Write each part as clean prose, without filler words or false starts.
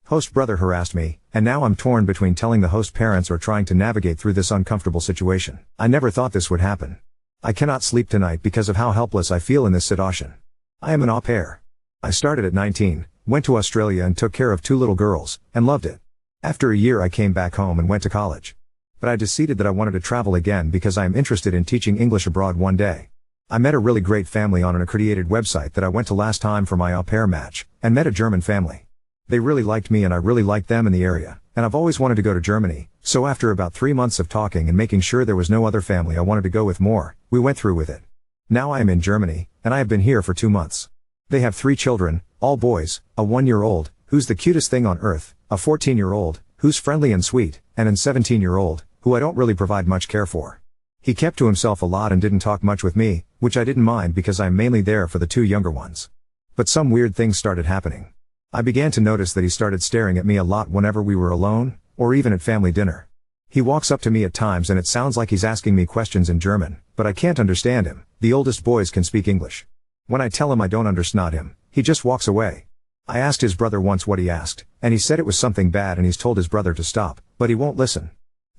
Host brother harassed me, and now I'm torn between telling the host parents or trying to navigate through this uncomfortable situation. I never thought this would happen. I cannot sleep tonight because of how helpless I feel in this situation. I am an au pair. I started at 19, went to Australia and took care of 2 little girls, and loved it. After a year I came back home and went to college. But I decided that I wanted to travel again because I am interested in teaching English abroad one day. I met a really great family on an accredited website that I went to last time for my au pair match, and met a German family. They really liked me and I really liked them in the area, and I've always wanted to go to Germany, so after about 3 months of talking and making sure there was no other family I wanted to go with more, we went through with it. Now I am in Germany, and I have been here for 2 months. They have 3 children, all boys, a 1-year-old, who's the cutest thing on earth, a 14-year-old, who's friendly and sweet, and an 17-year-old, who I don't really provide much care for. He kept to himself a lot and didn't talk much with me, which I didn't mind because I'm mainly there for the 2 younger ones. But some weird things started happening. I began to notice that he started staring at me a lot whenever we were alone, or even at family dinner. He walks up to me at times and it sounds like he's asking me questions in German, but I can't understand him. The oldest boys can speak English. When I tell him I don't understand him, he just walks away. I asked his brother once what he asked, and he said it was something bad and he's told his brother to stop, but he won't listen.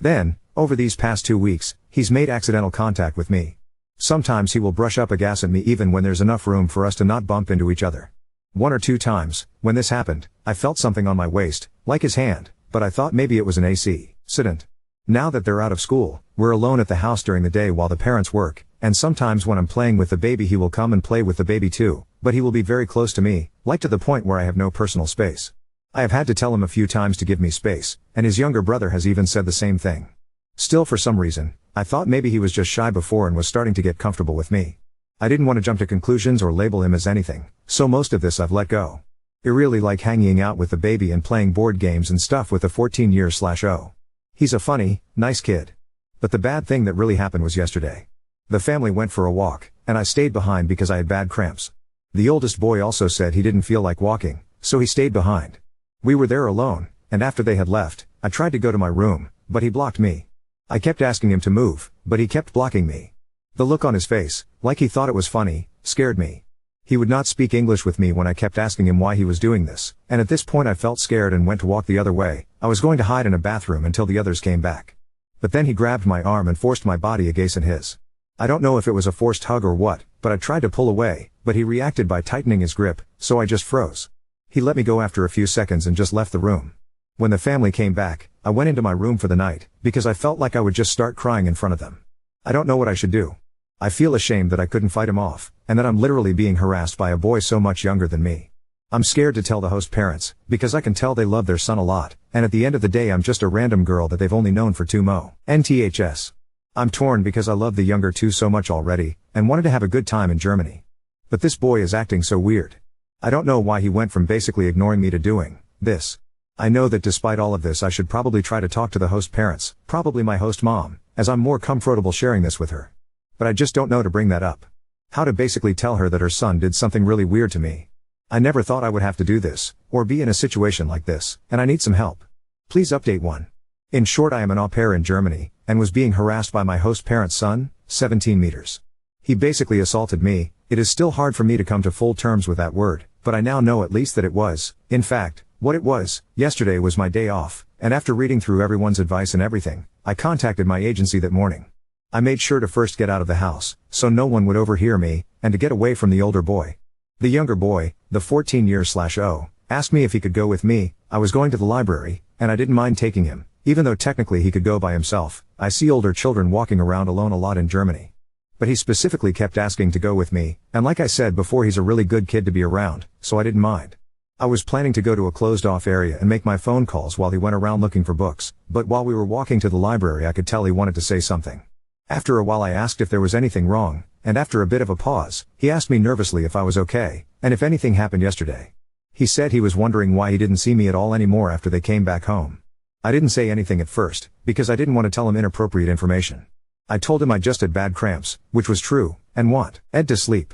Then, over these past 2 weeks, he's made accidental contact with me. Sometimes he will brush up against me even when there's enough room for us to not bump into each other. 1 or 2 times, when this happened, I felt something on my waist, like his hand, but I thought maybe it was an accident. Now that they're out of school, we're alone at the house during the day while the parents work, and sometimes when I'm playing with the baby he will come and play with the baby too, but he will be very close to me, like to the point where I have no personal space. I have had to tell him a few times to give me space, and his younger brother has even said the same thing. Still, for some reason, I thought maybe he was just shy before and was starting to get comfortable with me. I didn't want to jump to conclusions or label him as anything, so most of this I've let go. I really like hanging out with the baby and playing board games and stuff with the 14-year-old. He's a funny, nice kid. But the bad thing that really happened was yesterday. The family went for a walk, and I stayed behind because I had bad cramps. The oldest boy also said he didn't feel like walking, so he stayed behind. We were there alone, and after they had left, I tried to go to my room, but he blocked me. I kept asking him to move, but he kept blocking me. The look on his face, like he thought it was funny, scared me. He would not speak English with me when I kept asking him why he was doing this, and at this point I felt scared and went to walk the other way. I was going to hide in a bathroom until the others came back. But then he grabbed my arm and forced my body against his. I don't know if it was a forced hug or what, but I tried to pull away, but he reacted by tightening his grip, so I just froze. He let me go after a few seconds and just left the room. When the family came back, I went into my room for the night, because I felt like I would just start crying in front of them. I don't know what I should do. I feel ashamed that I couldn't fight him off, and that I'm literally being harassed by a boy so much younger than me. I'm scared to tell the host parents, because I can tell they love their son a lot, and at the end of the day I'm just a random girl that they've only known for 2 months. I'm torn because I love the younger 2 so much already, and wanted to have a good time in Germany. But this boy is acting so weird. I don't know why he went from basically ignoring me to doing this. I know that despite all of this I should probably try to talk to the host parents, probably my host mom, as I'm more comfortable sharing this with her. But I just don't know to bring that up. How to basically tell her that her son did something really weird to me. I never thought I would have to do this, or be in a situation like this, and I need some help. Please update 1. In short, I am an au pair in Germany, and was being harassed by my host parent's son, 17 meters. He basically assaulted me. It is still hard for me to come to full terms with that word, but I now know at least that it was, in fact, what it was. Yesterday was my day off, and after reading through everyone's advice and everything, I contacted my agency that morning. I made sure to first get out of the house, so no one would overhear me, and to get away from the older boy. The younger boy, the 14-year-old, asked me if he could go with me. I was going to the library, and I didn't mind taking him, even though technically he could go by himself. I see older children walking around alone a lot in Germany. But he specifically kept asking to go with me, and like I said before, he's a really good kid to be around, so I didn't mind. I was planning to go to a closed-off area and make my phone calls while he went around looking for books, but while we were walking to the library I could tell he wanted to say something. After a while I asked if there was anything wrong, and after a bit of a pause, he asked me nervously if I was okay, and if anything happened yesterday. He said he was wondering why he didn't see me at all anymore after they came back home. I didn't say anything at first, because I didn't want to tell him inappropriate information. I told him I just had bad cramps, which was true, and want Ed to sleep.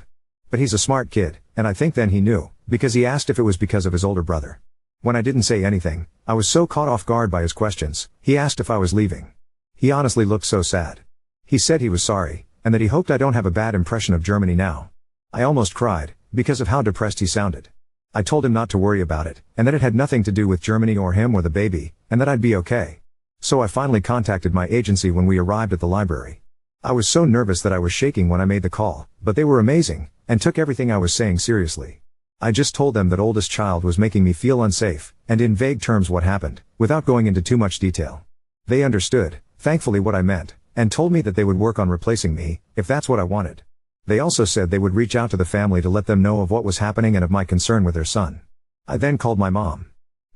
But he's a smart kid, and I think then he knew, because he asked if it was because of his older brother. When I didn't say anything, I was so caught off guard by his questions. He asked if I was leaving. He honestly looked so sad. He said he was sorry, and that he hoped I don't have a bad impression of Germany now. I almost cried, because of how depressed he sounded. I told him not to worry about it, and that it had nothing to do with Germany or him or the baby, and that I'd be okay. So I finally contacted my agency when we arrived at the library. I was so nervous that I was shaking when I made the call, but they were amazing, and took everything I was saying seriously. I just told them that oldest child was making me feel unsafe, and in vague terms what happened, without going into too much detail. They understood, thankfully, what I meant, and told me that they would work on replacing me, if that's what I wanted. They also said they would reach out to the family to let them know of what was happening and of my concern with their son. I then called my mom.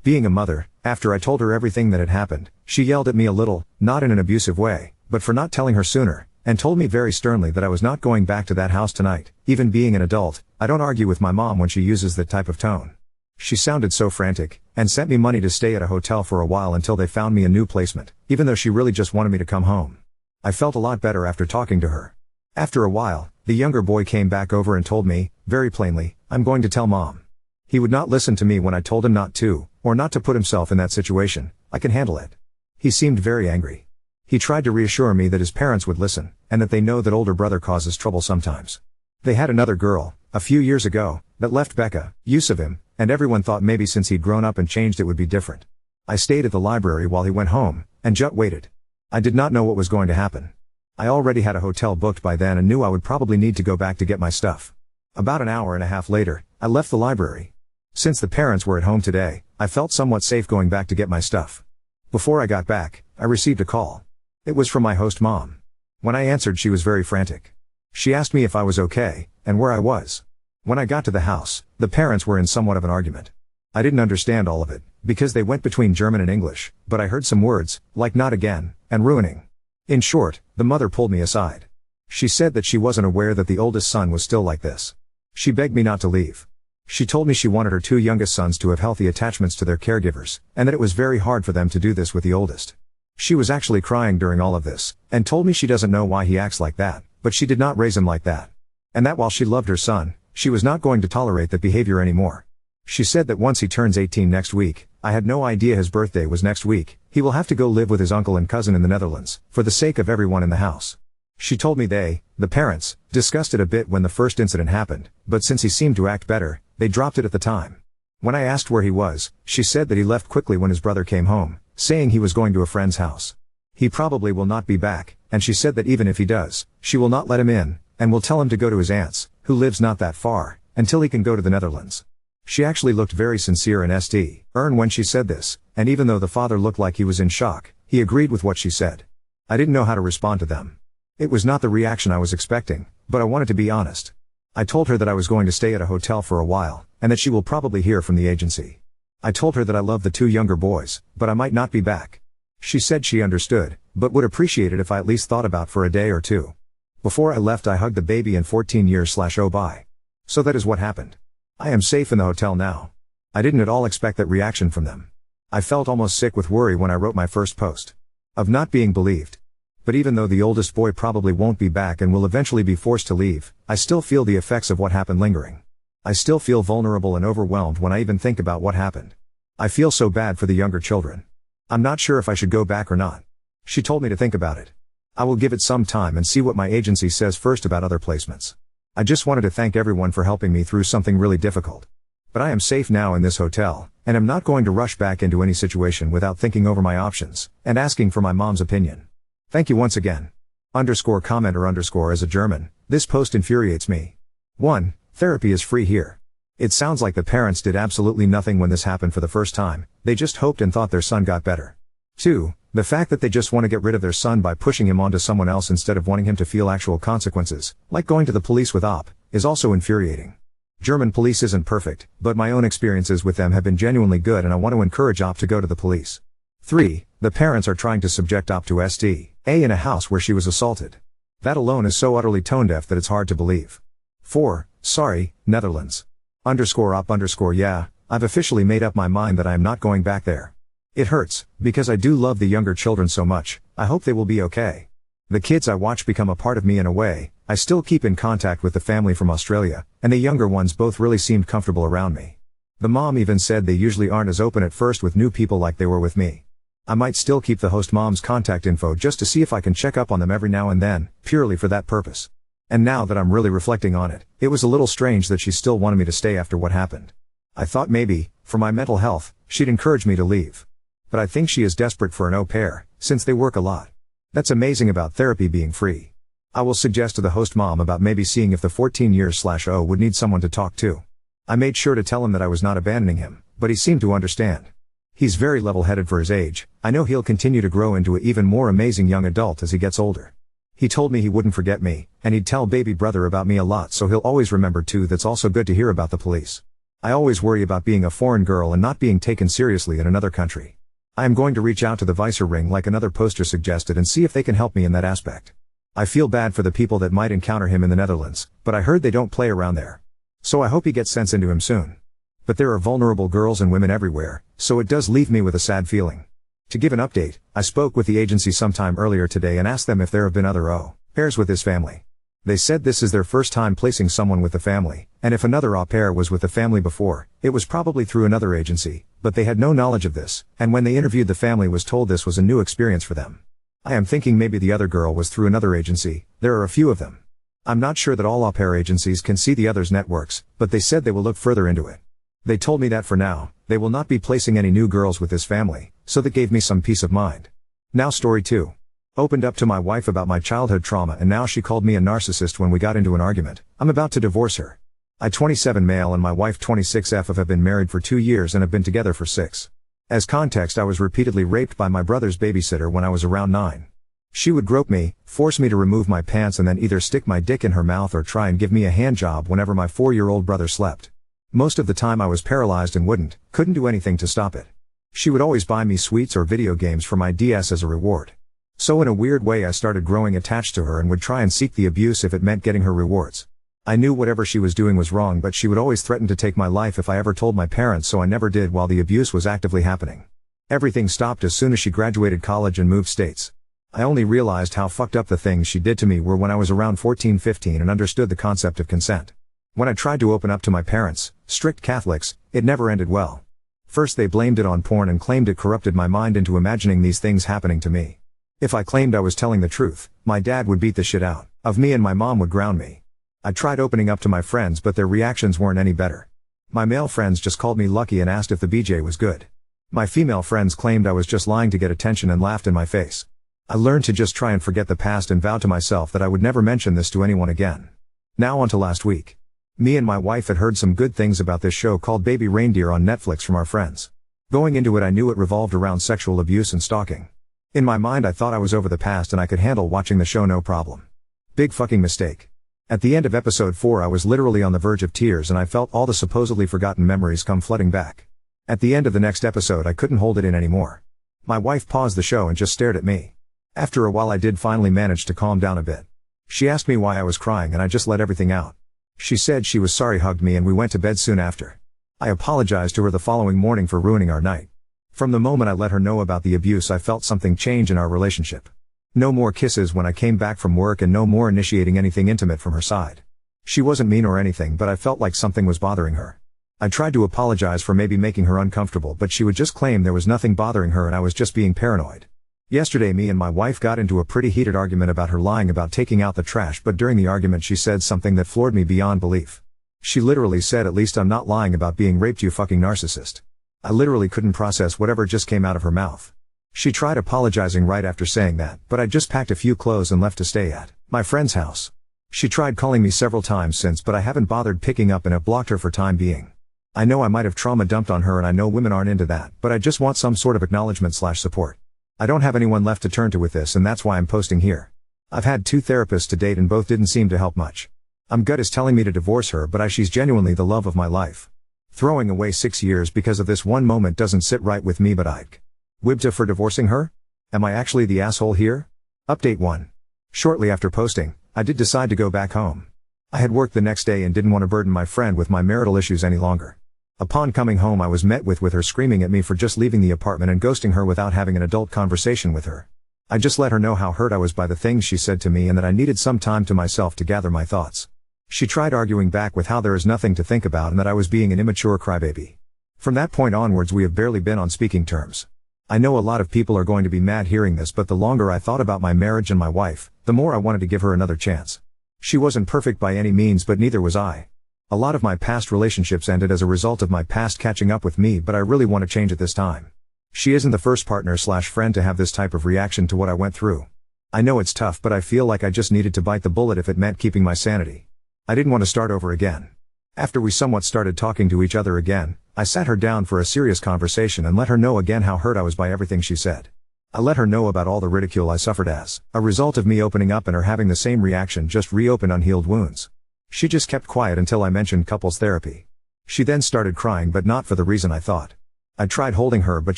Being a mother, after I told her everything that had happened, she yelled at me a little, not in an abusive way, but for not telling her sooner, and told me very sternly that I was not going back to that house tonight. Even being an adult, I don't argue with my mom when she uses that type of tone. She sounded so frantic, and sent me money to stay at a hotel for a while until they found me a new placement, even though she really just wanted me to come home. I felt a lot better after talking to her. After a while, the younger boy came back over and told me, very plainly, "I'm going to tell Mom." He would not listen to me when I told him not to, or not to put himself in that situation. I can handle it. He seemed very angry. He tried to reassure me that his parents would listen, and that they know that older brother causes trouble sometimes. They had another girl, a few years ago, that left Becca, use of him, and everyone thought maybe since he'd grown up and changed it would be different. I stayed at the library while he went home, and just waited. I did not know what was going to happen. I already had a hotel booked by then and knew I would probably need to go back to get my stuff. About an hour and a half later, I left the library. Since the parents were at home today, I felt somewhat safe going back to get my stuff. Before I got back, I received a call. It was from my host mom. When I answered, she was very frantic. She asked me if I was okay, and where I was. When I got to the house, the parents were in somewhat of an argument. I didn't understand all of it, because they went between German and English, but I heard some words, like "not again," and "ruining." In short, the mother pulled me aside. She said that she wasn't aware that the oldest son was still like this. She begged me not to leave. She told me she wanted her two youngest sons to have healthy attachments to their caregivers, and that it was very hard for them to do this with the oldest. She was actually crying during all of this, and told me she doesn't know why he acts like that, but she did not raise him like that. And that while she loved her son, she was not going to tolerate that behavior anymore. She said that once he turns 18 next week, I had no idea his birthday was next week, he will have to go live with his uncle and cousin in the Netherlands, for the sake of everyone in the house. She told me they, the parents, discussed it a bit when the first incident happened, but since he seemed to act better, they dropped it at the time. When I asked where he was, she said that he left quickly when his brother came home, saying he was going to a friend's house. He probably will not be back, and she said that even if he does, she will not let him in, and will tell him to go to his aunt's, who lives not that far, until he can go to the Netherlands. She actually looked very sincere and stern when she said this, and even though the father looked like he was in shock, he agreed with what she said. I didn't know how to respond to them. It was not the reaction I was expecting, but I wanted to be honest. I told her that I was going to stay at a hotel for a while, and that she will probably hear from the agency. I told her that I love the two younger boys, but I might not be back. She said she understood, but would appreciate it if I at least thought about for a day or two. Before I left, I hugged the baby and 14 years/oh bye. So that is what happened. I am safe in the hotel now. I didn't at all expect that reaction from them. I felt almost sick with worry when I wrote my first post. Of not being believed. But even though the oldest boy probably won't be back and will eventually be forced to leave, I still feel the effects of what happened lingering. I still feel vulnerable and overwhelmed when I even think about what happened. I feel so bad for the younger children. I'm not sure if I should go back or not. She told me to think about it. I will give it some time and see what my agency says first about other placements. I just wanted to thank everyone for helping me through something really difficult. But I am safe now in this hotel, and am not going to rush back into any situation without thinking over my options, and asking for my mom's opinion. Thank you once again. _commenter_ as a German, this post infuriates me. 1. Therapy is free here. It sounds like the parents did absolutely nothing when this happened for the first time, they just hoped and thought their son got better. 2. The fact that they just want to get rid of their son by pushing him onto someone else instead of wanting him to feel actual consequences, like going to the police with OP, is also infuriating. German police isn't perfect, but my own experiences with them have been genuinely good and I want to encourage OP to go to the police. 3. The parents are trying to subject OP to STA in a house where she was assaulted. That alone is so utterly tone-deaf that it's hard to believe. 4. Sorry, Netherlands. _op_ yeah, I've officially made up my mind that I am not going back there. It hurts, because I do love the younger children so much, I hope they will be okay. The kids I watch become a part of me in a way, I still keep in contact with the family from Australia, and the younger ones both really seemed comfortable around me. The mom even said they usually aren't as open at first with new people like they were with me. I might still keep the host mom's contact info just to see if I can check up on them every now and then, purely for that purpose. And now that I'm really reflecting on it, it was a little strange that she still wanted me to stay after what happened. I thought maybe, for my mental health, she'd encourage me to leave. But I think she is desperate for an au pair, since they work a lot. That's amazing about therapy being free. I will suggest to the host mom about maybe seeing if the 14 years/0 would need someone to talk to. I made sure to tell him that I was not abandoning him, but he seemed to understand. He's very level-headed for his age. I know he'll continue to grow into an even more amazing young adult as he gets older. He told me he wouldn't forget me, and he'd tell baby brother about me a lot, so he'll always remember too. That's also good to hear about the police. I always worry about being a foreign girl and not being taken seriously in another country. I am going to reach out to the Vicer ring like another poster suggested and see if they can help me in that aspect. I feel bad for the people that might encounter him in the Netherlands, but I heard they don't play around there. So I hope he gets sense into him soon. But there are vulnerable girls and women everywhere, so it does leave me with a sad feeling. To give an update, I spoke with the agency sometime earlier today and asked them if there have been other au pairs with this family. They said this is their first time placing someone with the family, and if another au pair was with the family before, it was probably through another agency, but they had no knowledge of this, and when they interviewed the family was told this was a new experience for them. I am thinking maybe the other girl was through another agency. There are a few of them. I'm not sure that all au pair agencies can see the others' networks, but they said they will look further into it. They told me that for now, they will not be placing any new girls with this family, so that gave me some peace of mind. Now story 2. Opened up to my wife about my childhood trauma and now she called me a narcissist when we got into an argument. I'm about to divorce her. I 27 male and my wife 26 have been married for 2 years and have been together for 6. As context, I was repeatedly raped by my brother's babysitter when I was around 9. She would grope me, force me to remove my pants and then either stick my dick in her mouth or try and give me a hand job whenever my 4-year-old brother slept. Most of the time I was paralyzed and couldn't do anything to stop it. She would always buy me sweets or video games for my DS as a reward. So in a weird way I started growing attached to her and would try and seek the abuse if it meant getting her rewards. I knew whatever she was doing was wrong, but she would always threaten to take my life if I ever told my parents, so I never did while the abuse was actively happening. Everything stopped as soon as she graduated college and moved states. I only realized how fucked up the things she did to me were when I was around 14-15 and understood the concept of consent. When I tried to open up to my parents, strict Catholics, it never ended well. First they blamed it on porn and claimed it corrupted my mind into imagining these things happening to me. If I claimed I was telling the truth, my dad would beat the shit out of me and my mom would ground me. I tried opening up to my friends but their reactions weren't any better. My male friends just called me lucky and asked if the BJ was good. My female friends claimed I was just lying to get attention and laughed in my face. I learned to just try and forget the past and vowed to myself that I would never mention this to anyone again. Now on to last week. Me and my wife had heard some good things about this show called Baby Reindeer on Netflix from our friends. Going into it I knew it revolved around sexual abuse and stalking. In my mind I thought I was over the past and I could handle watching the show no problem. Big fucking mistake. At the end of episode 4 I was literally on the verge of tears and I felt all the supposedly forgotten memories come flooding back. At the end of the next episode I couldn't hold it in anymore. My wife paused the show and just stared at me. After a while I did finally manage to calm down a bit. She asked me why I was crying and I just let everything out. She said she was sorry, hugged me and we went to bed soon after. I apologized to her the following morning for ruining our night. From the moment I let her know about the abuse I felt something change in our relationship. No more kisses when I came back from work and no more initiating anything intimate from her side. She wasn't mean or anything but I felt like something was bothering her. I tried to apologize for maybe making her uncomfortable but she would just claim there was nothing bothering her and I was just being paranoid. Yesterday me and my wife got into a pretty heated argument about her lying about taking out the trash, but during the argument she said something that floored me beyond belief. She literally said, "At least I'm not lying about being raped, you fucking narcissist." I literally couldn't process whatever just came out of her mouth. She tried apologizing right after saying that, but I just packed a few clothes and left to stay at my friend's house. She tried calling me several times since, but I haven't bothered picking up and have blocked her for time being. I know I might have trauma dumped on her and I know women aren't into that, but I just want some sort of acknowledgement/support. I don't have anyone left to turn to with this and that's why I'm posting here. I've had 2 therapists to date and both didn't seem to help much. I'm gut is telling me to divorce her, but she's genuinely the love of my life. Throwing away 6 years because of this one moment doesn't sit right with me, but I'd wth for divorcing her? Am I actually the asshole here? Update 1. Shortly after posting, I did decide to go back home. I had work the next day and didn't want to burden my friend with my marital issues any longer. Upon coming home I was met with her screaming at me for just leaving the apartment and ghosting her without having an adult conversation with her. I just let her know how hurt I was by the things she said to me and that I needed some time to myself to gather my thoughts. She tried arguing back with how there is nothing to think about and that I was being an immature crybaby. From that point onwards we have barely been on speaking terms. I know a lot of people are going to be mad hearing this, but the longer I thought about my marriage and my wife, the more I wanted to give her another chance. She wasn't perfect by any means, but neither was I. A lot of my past relationships ended as a result of my past catching up with me, but I really want to change it this time. She isn't the first partner/friend to have this type of reaction to what I went through. I know it's tough, but I feel like I just needed to bite the bullet if it meant keeping my sanity. I didn't want to start over again. After we somewhat started talking to each other again, I sat her down for a serious conversation and let her know again how hurt I was by everything she said. I let her know about all the ridicule I suffered as a result of me opening up and her having the same reaction, just reopened unhealed wounds. She just kept quiet until I mentioned couples therapy. She then started crying, but not for the reason I thought. I tried holding her, but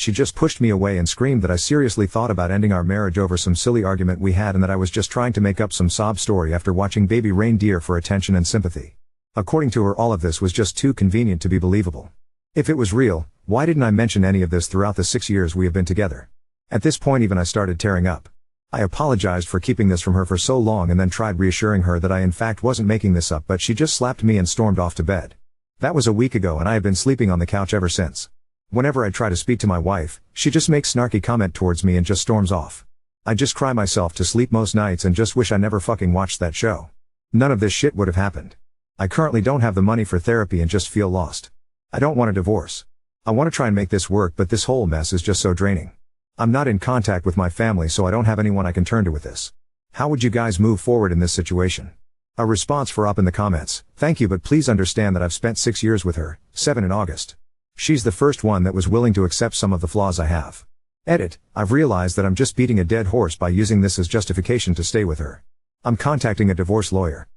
she just pushed me away and screamed that I seriously thought about ending our marriage over some silly argument we had, and that I was just trying to make up some sob story after watching baby reindeer for attention and sympathy. According to her, all of this was just too convenient to be believable. If it was real, why didn't I mention any of this throughout the 6 years we have been together? At this point even I started tearing up. I apologized for keeping this from her for so long and then tried reassuring her that I in fact wasn't making this up, but she just slapped me and stormed off to bed. That was a week ago and I have been sleeping on the couch ever since. Whenever I try to speak to my wife, she just makes snarky comment towards me and just storms off. I just cry myself to sleep most nights and just wish I never fucking watched that show. None of this shit would have happened. I currently don't have the money for therapy and just feel lost. I don't want a divorce. I want to try and make this work, but this whole mess is just so draining. I'm not in contact with my family, so I don't have anyone I can turn to with this. How would you guys move forward in this situation? A response for up in the comments: thank you, but please understand that I've spent 6 years with her, 7 in August. She's the first one that was willing to accept some of the flaws I have. Edit: I've realized that I'm just beating a dead horse by using this as justification to stay with her. I'm contacting a divorce lawyer.